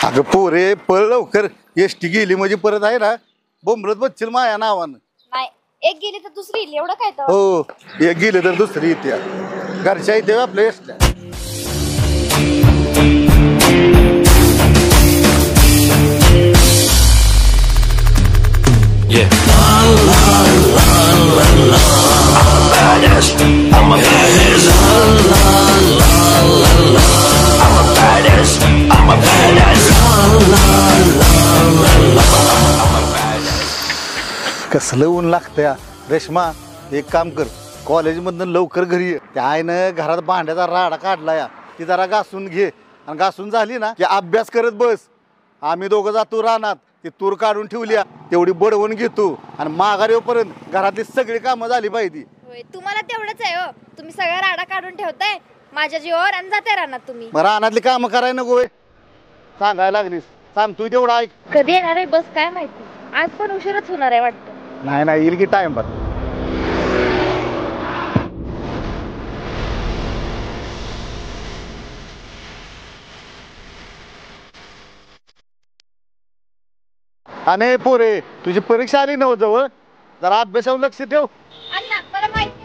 अगं पोरे पळ लवकर, एसटी गेली म्हणजे परत आहे ना बोंबलत बसशील माया नावानं. नाही, एक गेली तर दुसरी येईल, एवढं काय तर. हो, एक गेली तर दुसरी येते. घरच्या इथे आपल्या एसट्या. कसलं ऊन लागतंय रेश्मा. एक काम कर, कॉलेजमधनं लवकर घरी ये. त्या आईनं घरात भांड्याचा राडा काढला या, ती जरा घासून घे. आणि घासून झाली ना की अभ्यास करत बस. आम्ही दोघं जातो रानात, ती तूर काढून ठेवली तेवढी बडवून घेतो आणि माघार येऊपर्यंत घरातली सगळी कामं झाली पाहिजे. तुम्हाला तेवढंच आहे हो, तुम्ही सगळा राडा काढून ठेवताय माझ्या जीवावर आणि जाते रानात तुम्ही. मग रानातली कामं करायला नको सांगायला लागलीस. सांग तू तेवढं ऐक. कधी येणार आहे बस काय माहिती, आज पण उशीरच होणार आहे वाटतं. नाही नाही, येईल की टाइम पर. अने पोरे, तुझी परीक्षा आली नव जवळ, जरा अभ्यासावर लक्ष ठेव. अण्णा मला माहिती.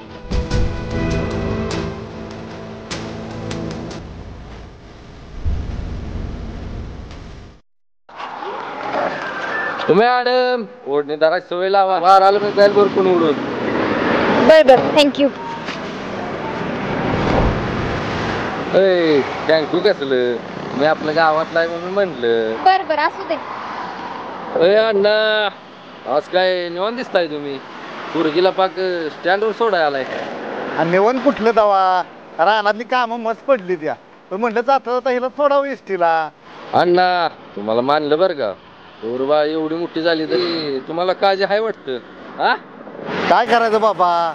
मॅडम ओढणीदारा सवय लावा, वार आलं मी बॅल भरपूर उडून. बर थँक्यू. थँक्यू कसलं, मी आपल्या गावातला आहे म्हणून म्हणलं. बर असू दे. अण्णा आज काय निवांत दिसताय तुम्ही. पोरगीला पाक स्टँडवर सोडाय आलाय. आणि निवण कुठलं दवा, रानातली कामं मस्त पडली त्या, पण म्हणलं जाता जाता हिला सोडावं एसटीला. अण्णा तुम्हाला मानलं बरं का, पोरबा एवढी मोठी झाली तरी तुम्हाला काळजी आहे वाटतं. हा काय करायचं बाबा,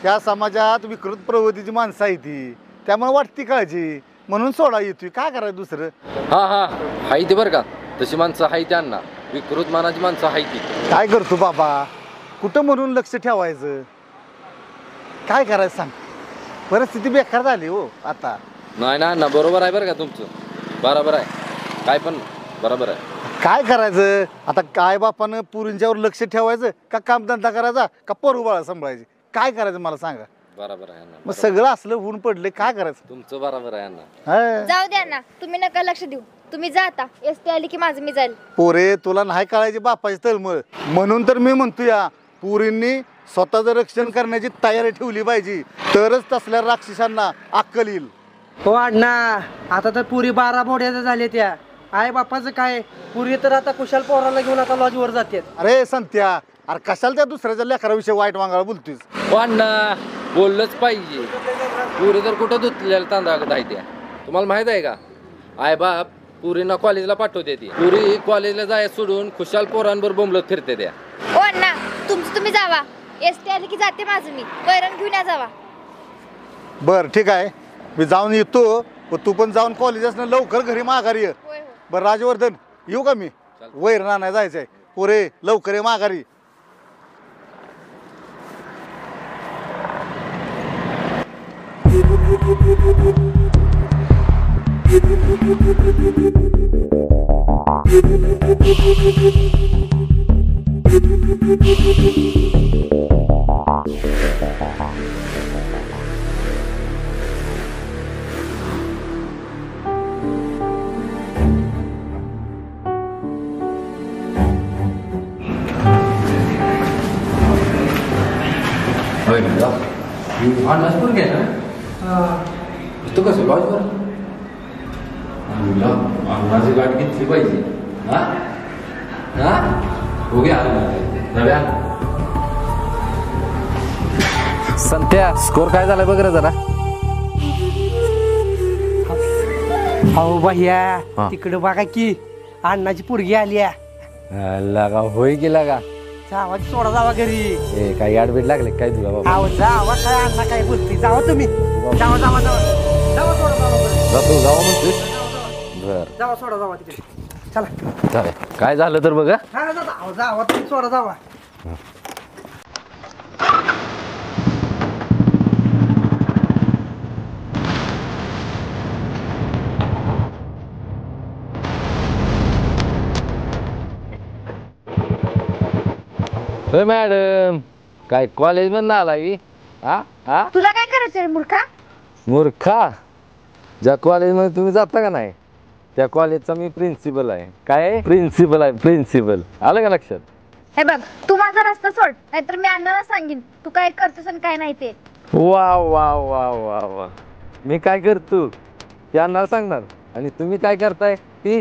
ह्या समाजात विकृत प्रवृत्तीची माणसं आहे ती, त्यामुळे वाटती काळजी म्हणून सोडा येतोय. काय करायचं दुसरं. हा हाय ते बरं का, तशी माणसं हाय ते अण्णा, विकृत मानाची माणसं हाय ती. काय करतो बाबा, कुठं म्हणून लक्ष ठेवायचं. काय करायचं सांग, परिस्थिती बेकार झाली हो आता. नाही ना अण्णा, बरोबर आहे बरं का तुमचं, बरोबर आहे, काय पण बरोबर आहे. काय करायचं आता, काय बापानं पुरींच्यावर लक्ष ठेवायचं का कामधंदा करायचा का पोरू बाळा सांभाळायचे. काय करायचं मला सांगा. बरोबर आहे अण्णा, मग सगळं असलं होऊन पडले, काय करायचं. तुमचं बरोबर आहे अण्णा. जाऊ द्या ना, तुम्ही नका लक्ष देऊ, तुम्ही जा आता. एसटी आली की माझं मी जाईल. पोरे तुला नाही कळायची बापाची तळमळ, म्हणून तर मी म्हणतो या पुरींनी स्वतःचं रक्षण करण्याची तयारी ठेवली पाहिजे, तरच तसल्या राक्षसांना अक्कल येईल. हो अण्णा, आता तर पुरी 12 बोड्याच्या झाल्या त्या. आई बापाचं काय, पुरी तर आता कुशाल पोराला घेऊन आता लॉजवर जाते. अरे संत्या, अरे कशाला त्या दुसऱ्याच्या लेकराविषयी वाईट वांगाला बोलतोस. हो अण्णा, बोललंच पाहिजे. पुरी तर कुठं धुतलेल्या तांदळात आहे त्या, तुम्हाला माहित आहे का. आई बाप पुरींना कॉलेजला पाठवते ती, पुरी कॉलेजला जायचं सोडून खुशाल पोरांवर बोंबलत फिरते त्या. ओ अण्णा, तुमचं तुम्ही जावा, एसटी आली की जाते माझं मी. वैरण घेऊन या जावा. बर ठीक आहे, मी जाऊन येतो, तू पण जाऊन कॉलेजासनं लवकर घरी माघारी ये. बरं राजवर्धन, येऊ का मी. वैरण आणायला जायचंय. पोरे लवकर ये माघारी. तू कसं लॉजवर अन्नाची गाठ घेतली पाहिजे. हो गया संत्या, स्कोर काय झालाय बघ रे जरा. अहो भैया, तिकडं बघा की अण्णाची पोरगी आली आहे. होय गेला का. जावा सोडा, जावा घरी. काही आडबीड लागले काय तुला बाबा. अहो जावा, काय अण्णा काय बोलते, जावा तुम्ही. जावा जावा जावा जावा, सोडा जावा. जावा म्हणतोस. बर जावा, सोडा जावा तिकडे. चला चालेल, काय झालं तर बघा. जावा तुम्ही, सोडा जावा. मॅडम काय कॉलेज मधून आला की हा हा तुला काय करायचंय रे मूर्खा? मूर्खा ज्या कॉलेजमध्ये तुम्ही जाता का नाही त्या कॉलेजचा मी प्रिन्सिपल आहे. काय प्रिन्सिपल आहे प्रिन्सिपल. आलं का लक्षात? हे बघ तू माझा रस्ता सोड नाहीतर मी अण्णाला सांगेन तू काय करतोस आणि काय नाही ते. वा वा वा वा वा मी काय करतो ते अण्णाला सांगणार आणि तुम्ही काय करताय ती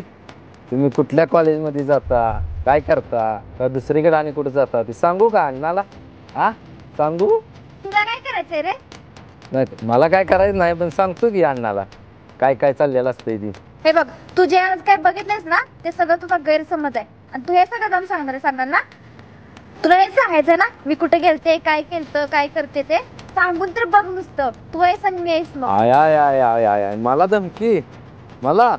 तुम्ही कुठल्या कॉलेजमध्ये जाता काय करता का दुसरीकडे आणि कुठे जाता ते सांगू का अण्णाला? हा सांगू? तुला काय करायचंय रे? नाही मला काय करायचं नाही पण सांगतो की अण्णाला काय काय चाललेलं असतंय ती. हे बघ तू जे आज काय बघितलंस ना ते सगळं तुझा गैरसमज आहे आणि तू हे सगळं जाऊन सांगणार ना. तुला हेच सांगायचं ना मी कुठे गेलते काय केलतं काय करते ते सांगून तर बघ नुसतं. तू आहेस आणि मी आहेस मग. I I I I I I मला धमकी मला.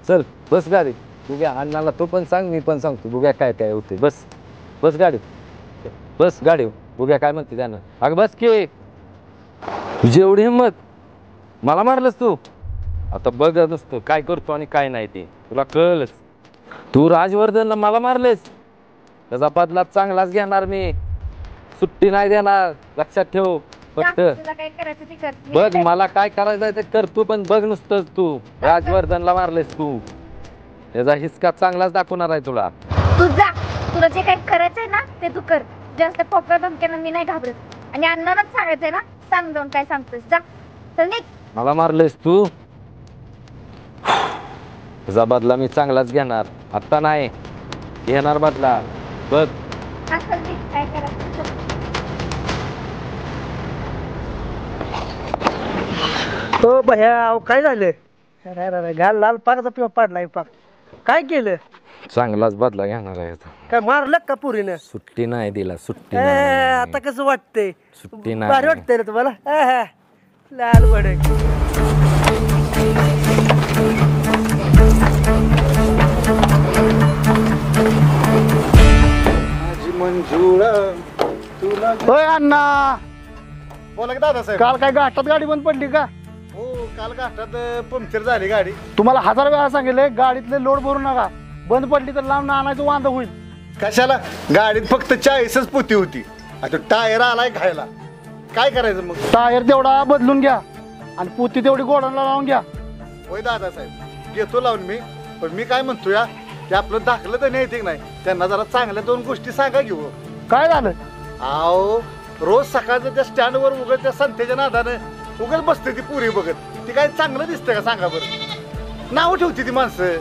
चल बस गाडी बघूया अण्णाला तो पण सांग मी पण सांगतो बघूया काय काय होते. बस बस गाडी बस गाडी बघूया काय म्हणते त्यानं. अगं बस की तुझी एवढी हिंमत मला मारलंस तू. आता बघ नसतो काय करतो आणि काय नाही ते तुला कळलंच. तू राजवर्धनला मला मारलेस त्याचा बदला चांगलाच घेणार मी. सुट्टी नाही देणार लक्षात ठेव फक्त. तुला काय करायचं ते कर. बघ मला काय करायचं ते कर तू पण बघ नुसतंच तू राजवर्धनला मारलेस तू त्याचा हिसका चांगलाच दाखवणार आहे तुला. तू जा तुला जे काही करायचंय ना ते तू कर. जास्त पोकळ धमक्यानं मी नाही घाबरत आणि अण्णालाच सांगायचंय ना सांग जाऊन काय सांगतोस. जा चल निघ. मला मारलेस तू त्याचा बदला मी चांगलाच घेणार. आता नाही घेणार बदला बघ. हा, चल निघ. काय करायचं हो भया अहो काय झालं? अरे अरे घाल लाल पाकाचा पिवा पाडलाय पाक. काय केलं? चांगलाच बदला घेणार आहे आता. काय मारलं का पुरीनं? सुट्टी नाही दिला सुट्टी आता कसं वाटतंय? सुट्टी भारी नाही. वाटतंय ना तुम्हाला? लाल भडक. होय अण्णा बोला की दादा साहेब. काल काय घाटात गाडी बंद पडली का? हो काल घाटात पंक्चर झाली गाडी. तुम्हाला 1000 वेळा सांगितले गाडीतले लोड भरू नका. बंद पडली तर लांब आणायचं वांदा होईल. कशाला गाडीत फक्त 40च पोती होती आता टायर आलाय खायला काय करायचं मग. टायर तेवढा बदलून घ्या आणि पोती तेवढी गोडाला लावून घ्या. होय दादा साहेब घेतो लावून मी. पण मी काय म्हणतो या ते आपलं दाखलं तर नाही ठीक नाही त्यांना जरा चांगल्या 2 गोष्टी सांगा घेऊ. काय झालं? आओ रोज सकाळचं त्या स्टँडवर उगत त्या संथेच्या नादानं उगत बसते ती पुरी बघत ती काय चांगलं दिसतंय का सांगा बरं. नाव ठेवती ती माणसं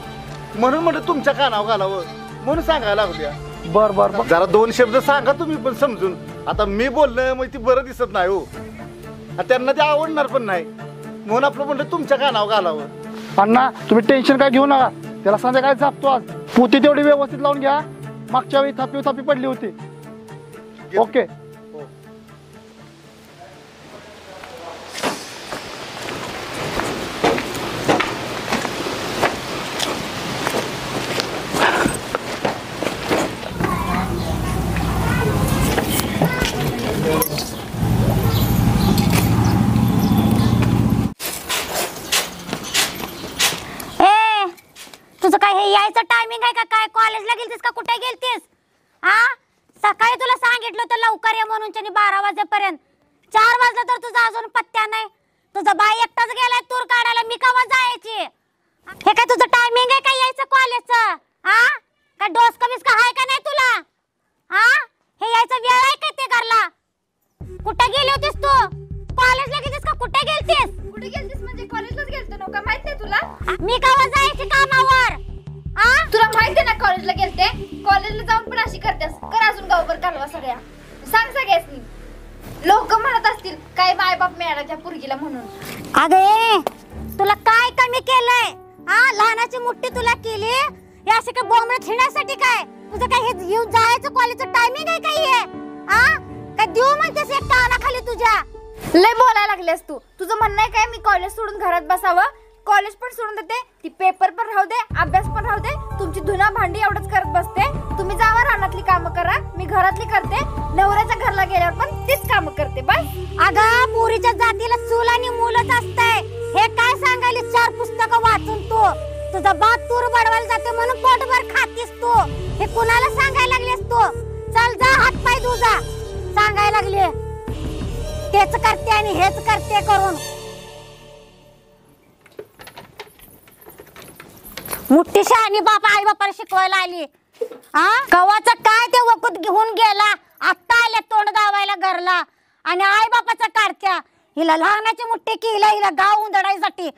म्हणून म्हणलं तुमच्या कानावर घालावं म्हणून सांगायला लागल्या. बर बर बर. जरा 2 शब्द सांगा तुम्ही पण समजून. आता मी बोलणं मग ती बरं दिसत नाही हो आणि त्यांना ते आवडणार पण नाही म्हणून आपलं म्हणलं तुमच्या कानावर घालावं. अण्णा तुम्ही टेन्शन काय घेऊ नका. त्याला संध्याकाळी झापतो आज. पोती तेवढी व्यवस्थित लावून घ्या. मागच्या वेळी थापी पडली होती. ओके. तुझं काय हे यायचं टायमिंग आहे का काय? कॉलेजला गेलतीस का कुठे गेलतीस? हा सकाळी तुला सांगितलं होतं लवकर ये म्हणून 12 वाजेपर्यंत. 4 वाजला तर तुझा अजून पत्त्या नाही. तुझा बाई एकटाच गेलाय तूर काढायला. मी कवा जायची? हे काय तुझं टायमिंग आहे का यायचं कॉलेजचं? हा काय डोस कमीच का हाय का नाही तुला? हा हे यायचं वेळ आहे का ते घरला? कुठे गेली होतीस तू? कॉलेजला गेलीस का कुठे गेलतीस? कुठे गेलतीस म्हणजे कॉलेजलाच गेलतो ना का माहित नाही तुला? मी कवा जायची कामावर? हा तुला माहिती ना कॉलेजला गेलते. कॉलेजला जाऊन पण अशी करतेस. कर अजून गावभर कालवा सगळ्या. सांग सगळ्यासनी. लोक म्हणत असतील काय माय बाप मिळाला त्या पुरगीला म्हणून. अगे तुला काय कमी केलंय? हा लहानाची मुठ्ठी तुला केली हे असे काय बोंबडे थिण्यासाठी काय? तुझं काय हे येऊन जायचं कॉलेजचं टायमिंग आहे काय हे? हा काय देऊ म्हणतेस एक कानाखाली तुझ्या? लय बोलायला लागलेस तू. तुझं म्हणणं आहे काय मी कॉलेज सोडून घरात बसावं? कॉलेज पण सोडून देते ती पेपर पण राहू दे अभ्यास पण राहू दे. तुमची धुना भांडी एवढंच करत बसते. तुम्ही जावा रानातली कामं करा मी घरातली करते. नवऱ्याच्या घरला गेल्यावर पण तीच कामं करते बस. अगं पुरीच्या जातीला चूल आणि मूलच असतंय. हे काय सांगायली 4 पुस्तकं वाचून तू? तुझा बाप तूर बडवायला जाते म्हणून पोटभर खातीस तू. हे कुणाला सांगायला लागलेस तू? चल जा हातपाय धु जा. सांगायला लागले तेच करते आणि हेच करते करून. मोठी शहाणी बापा आई बापाला शिकवायला आली. हा कवाचं काय ते वकूत घेऊन गेला. आत्ता आल्या तोंड दावायला घरला आणि आई बापाचा काढत्या. हिला लहानाची मुठ्ठी केला हिला गाव उंदडायसाठी.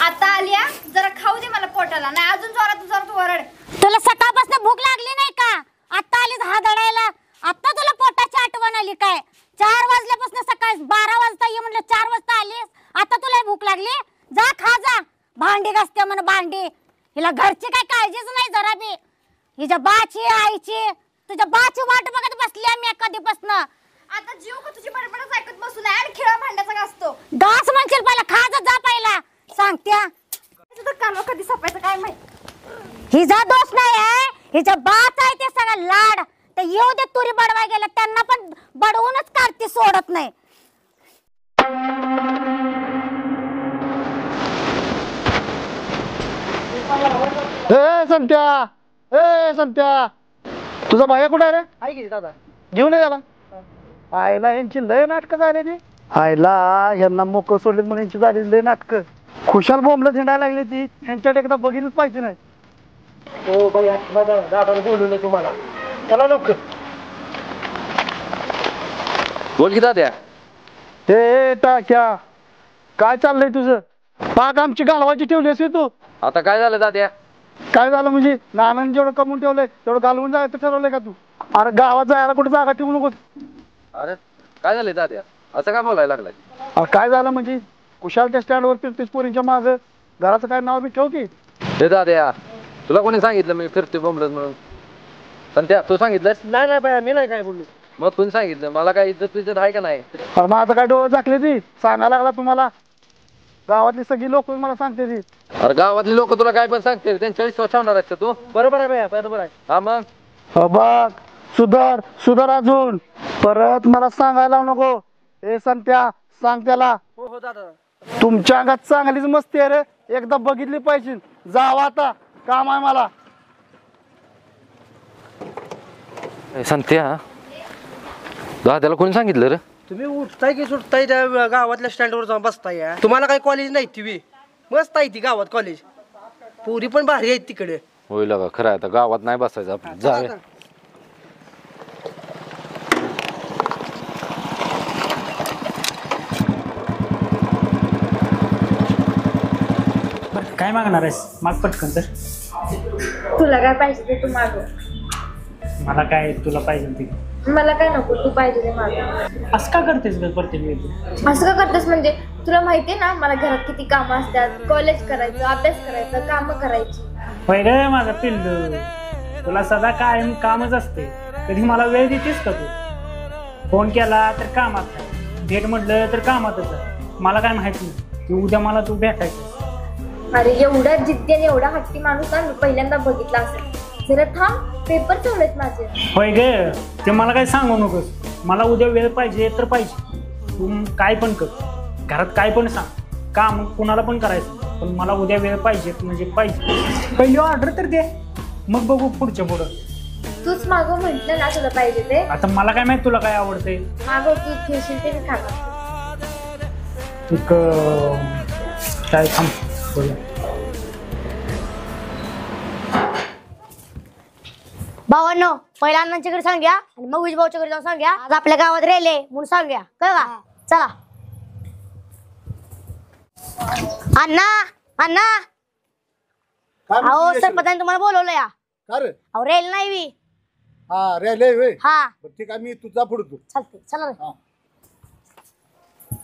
आता आलिया जरा खाऊ दे मला पोटाला, नाही अजून जोरात वरड. तुला सकाळपासून भूक लागली नाही का? आता आलीस हा दडायला. आता तुला पोटाची आठवण आली काय? 4 वाजल्यापासून सकाळी 12 वाजता ये म्हणलं 4 वाजता आलीस. आता तुला भूक लागली? जा खा जा. भांडी घासते म्हण भांडी. हिला घरची काय काळजीच नाही जरा बी. हिच्या बाची आईची तुझ्या बाची वाट बघत बसली आम्ही कधीपासून. आता जीव का तुझी बडबडच ऐकत बसू नाही आणि खिळा भांड्याचा घासतो. घास म्हणशील पहिला खा जा पहिला सांगत्या. तुझं कालवा कधी सपायचं काय माहित. हिचा दोष नाही आहे. हिच्या बाच आहे ते सगळं लाड. ते येऊ दे तुरी बडवाय गेला त्यांना पण बडवूनच काढते सोडत नाही. संत्या तुझा भाया कुठे आहे रे? आहे की दादा? घेऊन ये त्याला. आईला यांची लय नाटकं झाली ती. आईला यांना मोकळ सोडले म्हणून यांची झाली लय नाटकं. खुशाल बोंबलं झेंडायला लागली ती. यांच्याकडे एकदा बघितलंच पाहिजे नाही. हो भैया दादाला बोलवलं तुम्हाला. चला लवकर. बोल की दाद्या. हे टाक्या काय चाललंय तुझं? पाक आमची घालवायची ठेवलीस तू. आता काय झालं दाद्या? काय झालं म्हणजे नानाने जेवढं कमवून ठेवलंय तेवढं घालवून जायचं ठरवलंय का तू? अरे गावात जायला कुठे जागा ठेवू नकोस. अरे काय झालं दाद्या? असं काय बोलायला लागलाय? अरे काय झालं म्हणजे कुशाल त्या स्टँडवर फिरतेस पोरींच्या मागं. घराचं काय नाव बी ठेव की. हे दाद्या तुला कोणी सांगितलं मी फिरते बोंबलत म्हणून? पण त्या तू सांगितलंस? नाही नाही भैया मी नाही काय बोललो. मग कोणी सांगितलं? मला काय इज्जत विज्जत आहे का नाही? अरे मग आता काय डोळं झाकले ती सांगायला लागला तुम्हाला. गावातली सगळी लोक मला सांगते ती. अरे गावातली लोक तुला काय पण सांगते त्यांच्या विश्वास ठेवणार आहेत का तू? बरोबर आहे भैया बरोबर आहे. हा मग बघ सुधार अजून परत मला सांगायला नको. हे संत्या सांग त्याला. हो हो दादा. तुमच्या अंगात चांगलीच मस्ती आहे रे. एकदा बघितली पाहिजे. जावा आता काम आहे मला. संत्या दाद्याला कोणी सांगितलं रे? तुम्ही उठताय की सुटताय त्या गावातल्या स्टँडवर जाऊन बसताय. तुम्हाला काही कॉलेज नाही ती मस्त आहे ती गावात कॉलेज. पुरी पण भारी आहेत तिकडे. होईल का खरं आता गावात नाही बसायचं आपण. जावे काय मागणार आहेस? माग पटकन तर. तुला काय पाहिजे ते तू मागव. मला काय तुला पाहिजे ते. मला काय नको तू पाहिजे ते मागव. असं का करतेस ग प्रत्येक वेळी? असं का करतेस म्हणजे तुला माहितीये ना मला घरात किती कामं असतात. कॉलेज करायचं, अभ्यास करायचं, कामं करायची. होय ग माझा पिल्लू. तुला सदा कायम कामच असते. कधी मला वेळ देतेस का तू? फोन केला तर कामात आहे, भेट म्हटलं तर कामातच आहे. मला काय माहित नाही की उद्या मला तू भेटायचं. अरे एवढा जिद्दी आणि एवढा हट्टी माणूस ना मी पहिल्यांदा बघितला असेल. जरा थांब पेपर चाललेत माझे. होय ग ते मला काय सांगू नकोस. मला उद्या वेळ पाहिजे तर पाहिजे. तू काय पण कर, घरात काय पण सांग, काम कुणाला पण करायचं, पण मला उद्या वेळ पाहिजे म्हणजे पाहिजे. पहिली ऑर्डर तर दे मग बघू पुढच्या पुढं. तूच मागव म्हंटल ना तुला पाहिजे ते. आता मला काय माहित तुला काय आवडतंय. मागव तू घेशील ते मी खाणार. एक काय थांब बोला. भावांनो पहिला अण्णांच्याकडे सांग्या आणि मग विज भाऊच्याकडे जाऊन सांग्या आज आपल्या गावात रेले म्हणून सांग्या कळ का. चला अण्णा अण्णा. अहो सरपंचाने तुम्हाला बोलवलं या. अहो रेल नाही वी. हा रे हा ठीक आहे मी तुझा पुढतो. चालते चला रे.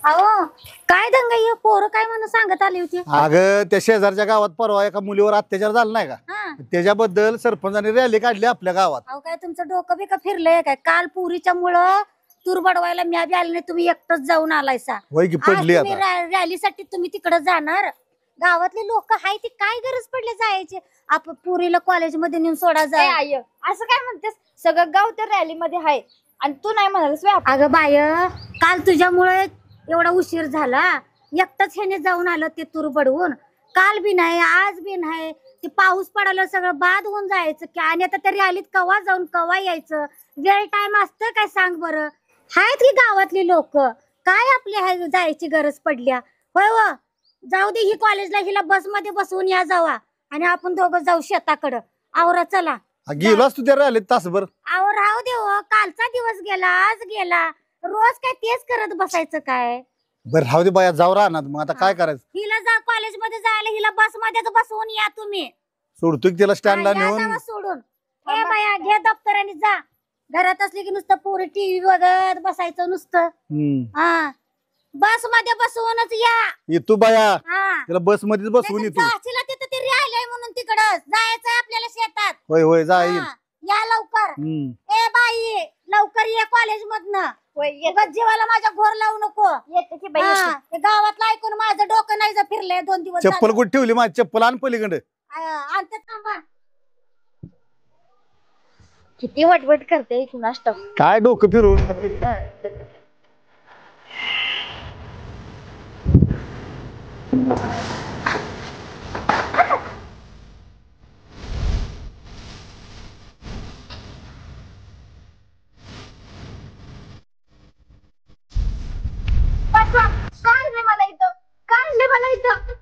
अहो काय दंगा पोरं काय म्हणून सांगत आली होती. अगं त्या शेजारच्या गावात परवा एका मुलीवर अत्याचार झाला नाही का? त्याच्याबद्दल सरपंचाने रॅली काढली आपल्या गावात. अहो काय तुमचं डोकं बिकं फिरलंय काय? काल पुरीच्या मुळे तूर बडवायला मी बी आले नाही, तुम्ही एकटच जाऊन आलायसा. होय की पडली आता. रॅलीसाठी तुम्ही तिकडे जाणार. गावातले लोक हाय ती काय गरज पडली जायची? आपण पुरीला कॉलेजमध्ये नेऊन सोडा जाय. आई असं काय म्हणतेस? सगळं गाव त्या रॅलीमध्ये आहे आणि तू नाही म्हणालीस. अगं बाय काल तुझ्यामुळे एवढा उशीर झाला. एकटच ह्याने जाऊन आलं ते तूर बडवून. काल बी नाही आज बी नाही. ते पाऊस पडायला सगळं बाद होऊन जायचं की आणि आता तरी आलीत कवा जाऊन कवा यायचं वेळ टाइम असतं काय सांग बरं. आहेत की गावातली लोक काय आपली जायची गरज पडल्या होय व जाऊ दे ही कॉलेजला हिला बस मध्ये बसवून या जावा आणि आपण दोघं जाऊ शेताकडं. आवरा चला. गेलो असतो त्या राहिले तासभर. आवर राहू दे हो कालचा दिवस गेला आज गेला रोज काय तेच करत बसायचं काय. बरं राहू दे बाया जाऊ राहणार मग आता काय करायचं. हिला जा कॉलेज मध्ये जायला हिला बस मध्येच बसवून या तुम्ही. सोडतो की त्याला स्टँडला हा, या नेऊन. जावा सोडून ए बाया घे दप्तर आणि जा. घरात असली की नुसतं पोरी टीव्ही बघत बसायचं नुसतं. हा बस मध्ये बसवूनच या. येतो बाया हा त्याला बस मध्येच बसवून येतो. जाशीला तिथं ते राहिलंय म्हणून तिकडं जायचंय आपल्याला शेतात. होय होय जा येईल. हा, या लवकर. ए बाई लवकर ये कॉलेज मधनं. जीवाला माझ्या घोर लावू नको. येते की बाई हा, ते गावातलं ऐकून माझं डोकं नाही फिरलंय 2 दिवस चप्पल झालं. कुठे ठेवली माझी चप्पल आण पलीकडे. आणते थांबा. किती वटवट करते कुणास ठाऊक. काय डोकं फिरून. काढले मला इथं काढले मला इथं.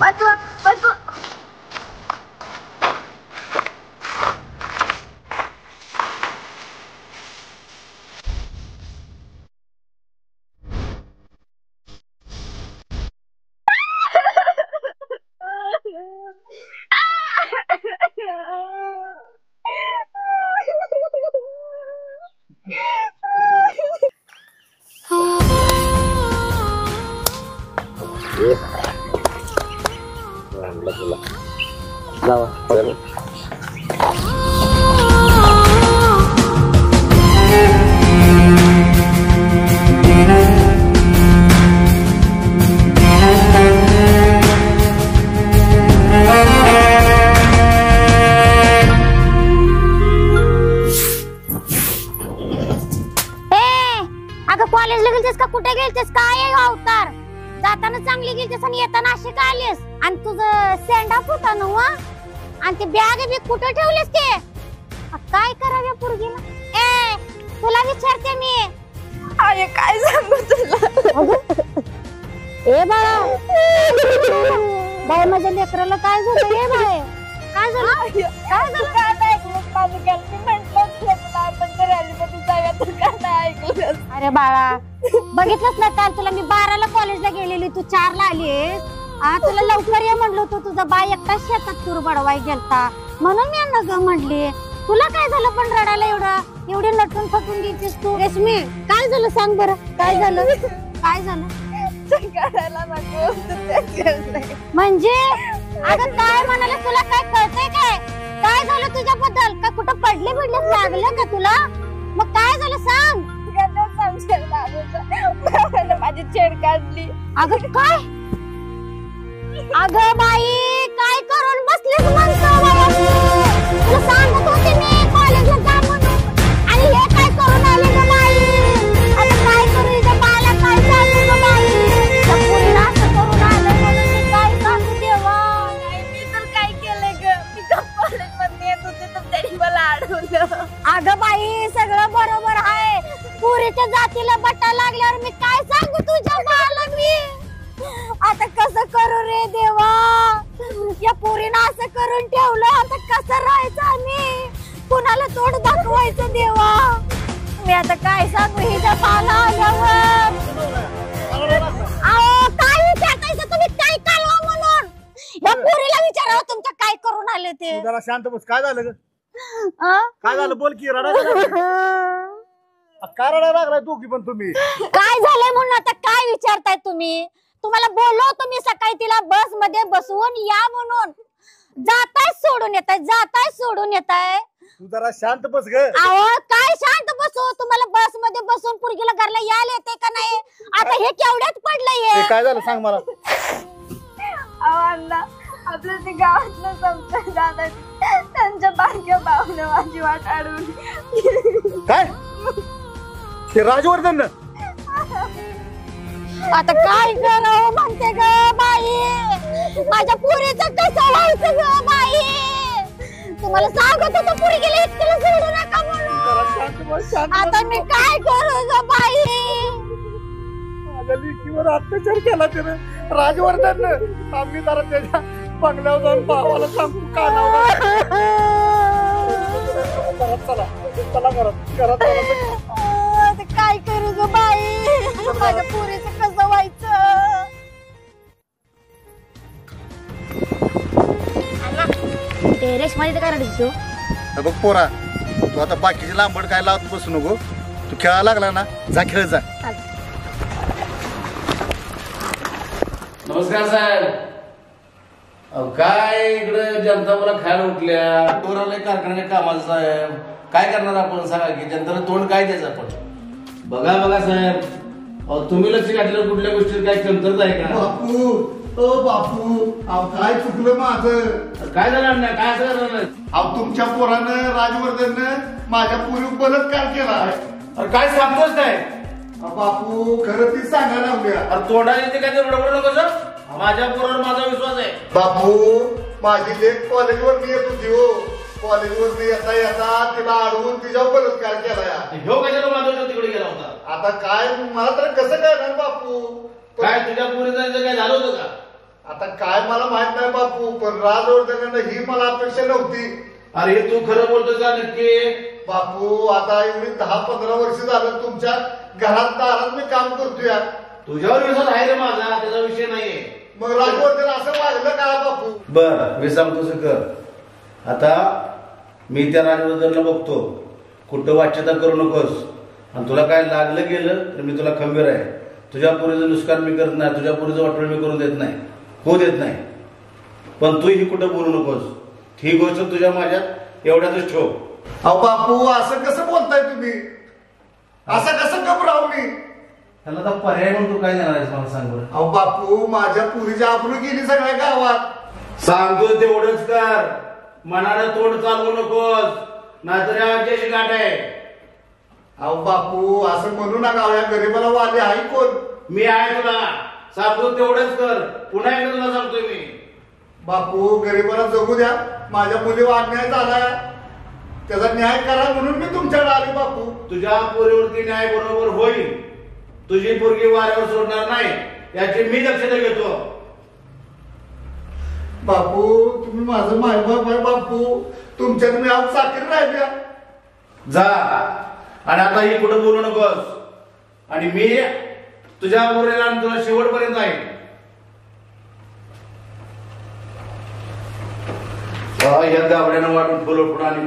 वाचवा वाचवा. कॉलेजला गेलतेस का कुठे गेलतेस काय आहे अवतार. जाताना चांगली गेलतेस आणि येताना अशी का आलीस आणि तुझं सेंड ऑफ होता ना वा आणि ते बॅग बी कुठे ठेवलीस ते काय कराव्या पोरगीला. ए तुला विचारते मी. अरे काय सांगू तुला. ए बाळा बाय माझ्या लेकराला काय झालं. ए बाय काय झालं काय झालं काय नाही ऐकलं माझं काल मी म्हटलं तुला आपण तर रॅलीमध्ये जाऊया तर काय नाही ऐकलं. अरे बाळा बघितलंच ना काल तुला मी 12ला कॉलेजला गेलेली तू 4ला आलीस. तुला लवकर ये म्हणलो होतो तुझा बाय एकटा शेतात तूर बडवाय गेलता म्हणून मी नग म्हटली. तुला काय झालं पण रडायला एवढी नटून फटून गेलीस तू. रेशमी काय झालं सांग बरं काय झालं काय झालं. म्हणजे अगं काय म्हणाले तुला काय कळतंय काय झालं तुझ्याबद्दल. का कुठं पडले लागलं का तुला मग काय झालं सांग. माझी छेड काढली. अगं काय अगं बाई काय करून बसलीस म्हणतो. तुला सांगत होते मी कॉलेजला जा म्हणून आणि हे काय करून आले ग बाई. आता काय करू इथं बाला काय सांगू ग बाई. पुरीला असं करून आलं म्हणून मी काय सांगू देवा. मी तर काय केलंय ग. मी कॉलेज मध्ये येत होते तर त्यांनी मला अडवलं. अगं बाई सगळं बरोबर आहे. पुरीच्या जातीला बट्टा लागल्यावर मी काय सांगू तुझ्या बाला मी. आता कसं करू रे देवा. या पोरीनं असं करून ठेवलं आता कसं राहायचं आम्ही. कुणाला तोड दाखवायचं देवा. मी आता काय सांगू हिच्या बाला आल्यावर. अहो काय विचारतायचं तुम्ही काय कालवा म्हणून. या पोरीला विचारावं तुमच्या काय करून आले ते. जरा शांत बस. काय झालं ग. काय झालं बोल की. काय रडायला लागलाय दोघी पण तुम्ही. काय झालंय म्हणून आता काय विचारताय तुम्ही. तुम्हाला बोललो तुम्ही सकाळी तिला बस मध्ये बसवून या म्हणून. जाताय सोडून येताय. तू जरा शांत बस ग. अहो काय शांत बसू. तुम्हाला बस मध्ये बसून पुरगीला घरला यायला येते का नाही. आता हे केवढ्यात पडलंय. काय झालं सांग मला. अण्णा आपलं ते गावातलं संपत दादा त्यांच्या बारक्या भाऊने माझी वाट अडवली. काय ते राजवर्धन आता काय करावं म्हणते ग बाई, माझ्या पुरीचं कसं व्हायचं ग बाई. तुम्हाला सांगत होतो पुरी गेली इतकं सोडू नका म्हणून. आता मी काय करू ग बाई. माझ्या लेकीवर अत्याचार केला त्यानं राजवर्धन. आम्ही जरा त्याच्या बंगल्यावर जाऊन भावाला सांगू कानावर. चला चला घरात आता काय करू ग बाई, माझ्या पुरीचं कसं व्हायचं. ते रेशमालीचं काय रडत तू? बघ पोरा, तू आता बाकीची लांबड काय लावत बसू नको. तू खेळायला लागला ना, जा खेळत जा. नमस्कार साहेब. काय इकडे जनता मला खायला उठल्या. पोराला कारखान्यात कामाचं साहेब, काय करणार आपण सांगा की जनतेला तोंड काय द्यायचं आपण. बघा साहेब, तुम्ही लक्ष घातलं कुठल्या गोष्टीत काय कमतरता आहे का. बापू ओ बापू, अहो काय चुकलं माझं. काय झालं अण्णा, काय असं झालं. अहो तुमच्या पोरानं राजवर्धननं माझ्या पूर्वी बलात्कार केला. अरे काय सांगतोच काय. बापू खरं ती सांगायला लावल्या. अरे तोंडाने ते काय बडबड नको सर. माझ्या पोरावर माझा विश्वास आहे. बापू माझी लेख कॉलेजवर येत होती हो. कॉलेजवर येता येता तिला अडवून तिच्यावर बलात्कार केला. ह्यो कशाला माझ्या तिकडे गेला होता. आता काय मला तर कसं कळणार बापू. काय तुझ्या पोरीचं काय झालं होतं का. आता काय मला माहित नाही बापू, पण राजवर्धनानं ही मला अपेक्षा नव्हती. अरे तू खरं बोलतो का नक्की. बापू आता एवढी 10-15 वर्ष झालं तुमच्या घरात दारात मी काम करतोय. तुझ्यावर विश्वास आहे रे माझा, त्याचा विषय नाहीये. मग राजवर्धन असं वागलं का बापू. बर मी सांगतो कर. आता मी त्या राजवर्धनला बघतो, कुठं वाच्यता करू नकोस. आणि तुला काय लागलं गेलं तर मी तुला खंबीर आहे. तुझ्या पोरीचं नुकसान मी करत नाही, तुझ्या पोरीचं वाटोळ मी करू देत नाही, होऊ देत नाही. पण तू ही कुठं बोलू नकोस. ही गोष्ट तुझ्या माझ्यात एवढ्यातच ठेव. अहो बापू असं कसं बोलताय तुम्ही. असं कसं घबराव मी. त्याला तर पर्याय म्हणून तू काय देणार आहेस मला सांग बरं. अहो बापू माझ्या पुरीची आबरू गेली सगळ्या गावात. सांगतो तेवढंच कर. मनानं तोंड चालवू नकोस, नाहीतर आमच्याशी गाठ आहे. अहो बापू असं म्हणू नका. या गरीबाला वाले आहे कोण. मी आहे तुला सांगतो तेवढंच कर. पुन्हा एकदा तुला सांगतोय मी. बापू गरीबाला जगू द्या. माझ्या मुलीवर अन्याय झालाय, त्याचा न्याय करा म्हणून मी तुमच्याकडे आले बापू. तुझ्या पोरीवरती न्याय बरोबर होईल. तुझी पोरगी वाऱ्यावर सोडणार नाही याची मी दक्षता घेतो. बापू तुम्ही माझं मायबाप आहे बापू. तुमच्यात मी आज चाकरी राहिल्या. जा आणि आता ही कुठं बोलू नकोस. आणि मी तुझ्या पोरीला आणि तुला शेवटपर्यंत आहे. या गाबड्यानं वाटून फुलं आणि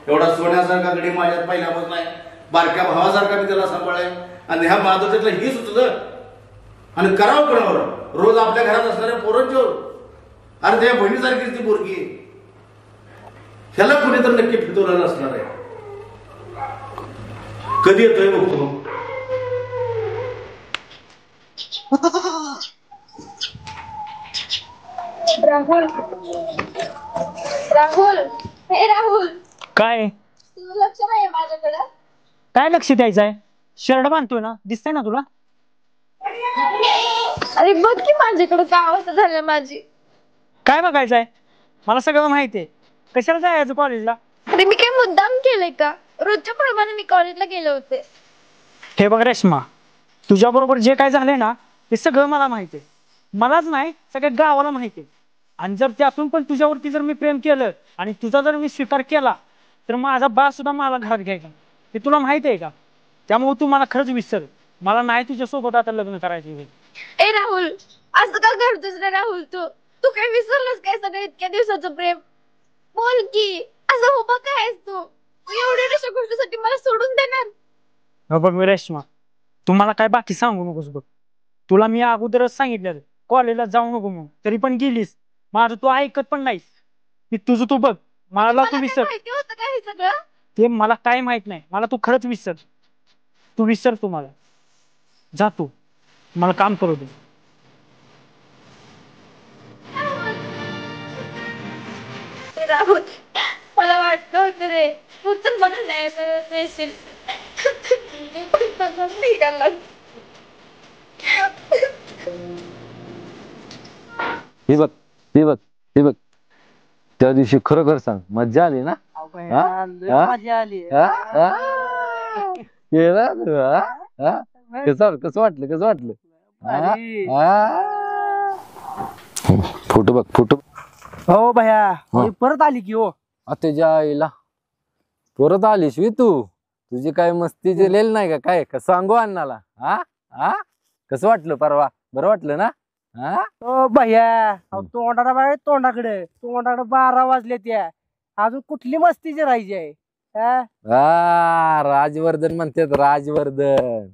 एवढा सोन्यासारखा गडी माझ्यात पहिल्यापासून नाही. बारक्या भावासारखा मी त्याला सांभाळाय. आणि ह्या माधवच्यातलं ही सुचलं आणि करावं कोणावर. रोज आपल्या घरात असणाऱ्या पोरांच्यावर. अरे त्या बहिणीसारखीच ती पोरगी. ह्याला कुणी तर नक्की फितवलेलं असणार आहे. कधी येतोय बघतो. राहुल राहुल हे राहुल, काय तुझं लक्ष नाही माझ्याकडे. काय लक्ष द्यायचं आहे. शर्ट बांधतोय ना, दिसतंय ना तुला. अरे बघ की माझ्याकडे काय अवस्था झाली माझी. काय बघायचंय, मला सगळं माहितीये. कशाला जायचं कॉलेजला. अरे मी काय मुद्दाम केलंय का. रोजच्या प्रमाणे मी कॉलेजला गेले होते. हे बघ रेश्मा, तुझ्या बरोबर जे काय झालंय ना ते सगळं मला माहितीये. मलाच नाही सगळ्या गावाला माहितीये. आणि जर त्यातून पण तुझ्यावरती जर मी प्रेम केलं आणि तुझा जर मी स्वीकार केला तर माझा बा सुद्धा मला घरात घ्यायचा. ते तुला माहित आहे का. त्यामुळे तू मला खरंच विसर. मला नाही तुझ्यासोबत आता लग्न करायचे. ए राहुल असं का करतोस रे राहुल. तू काय विसरलास काय सगळं इतक्या दिवसाचं प्रेम. बोल की असं उभा काय आहेस तू. एवढ्या अशा गोष्टीसाठी मला सोडून देणार. बघ रेश्मा, तू मला काय बाकी सांगू नकोस. बघ तुला मी अगोदरच सांगितलं कॉलेजला जाऊ नको म्हणून, तरी पण गेलीस. माझं तू ऐकत पण नाहीस. ती तुझं तू बघ. मला तू विसर. माहिती होतं का हे सगळं. ते मला काय माहित नाही. मला तू खरंच विसर. तू विसर. तू मला जा. तू मला काम करू दे. राहुल मला वाटलं होतं रे तू तर मला नाही करत. हे बघ हे बघ हे बघ, त्या दिवशी खरोखर सांग मज्जा आली ना? मजा आली. कसं वाटलं कसं वाटलं? फोटो बघ फोटो. हो भया परत आली की हो. त्याच्या आईला परत आलीस वी तू? तुझी काय मस्ती केलेली नाही का काय? का सांगू अण्णाला? कसं वाटलं परवा? बरं वाटलं ना? हो भैया तोंडाला बाय तोंडाकडे 12 वाजले त्या अजून कुठली मस्तीची राहायची आहे? राजवर्धन म्हणतात राजवर्धन.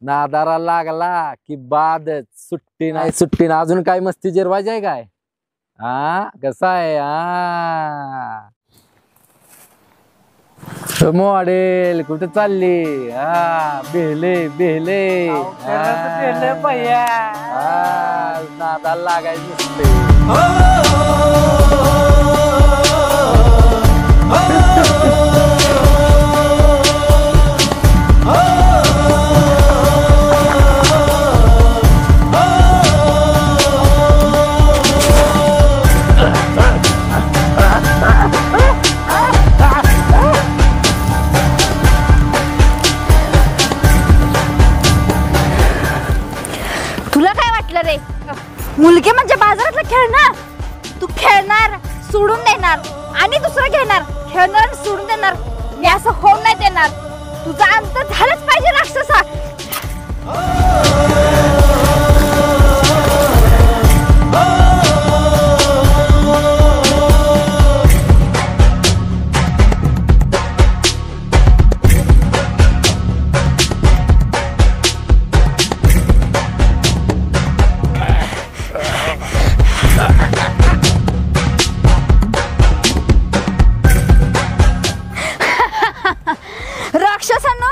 नादारा लागला की बादच, सुट्टी नाही सुट्टी नाही. अजून काय मस्ती जिरवायची आहे काय? कसा आहे? मॉडेल कुठे चालली? बेहले बेहले भैया नादाला लागायचं नसते. मुलगी म्हणजे बाजारातला खेळणार. तू खेळणार, सोडून देणार आणि दुसरं घेणार, खेळणार सोडून देणार. मी असं होऊन नाही देणार. तुझा अंत झालंच पाहिजे राक्षसा. राक्षसांनो,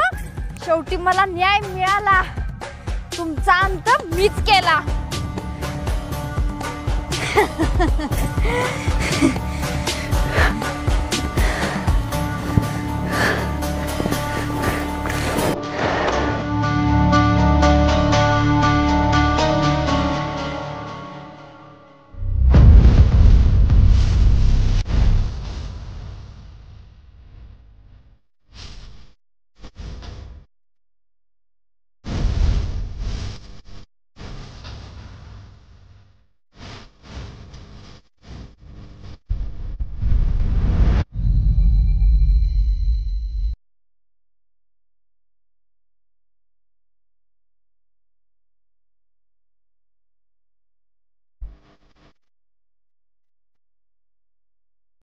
शेवटी मला न्याय मिळाला. तुमचा अंत मीच केला.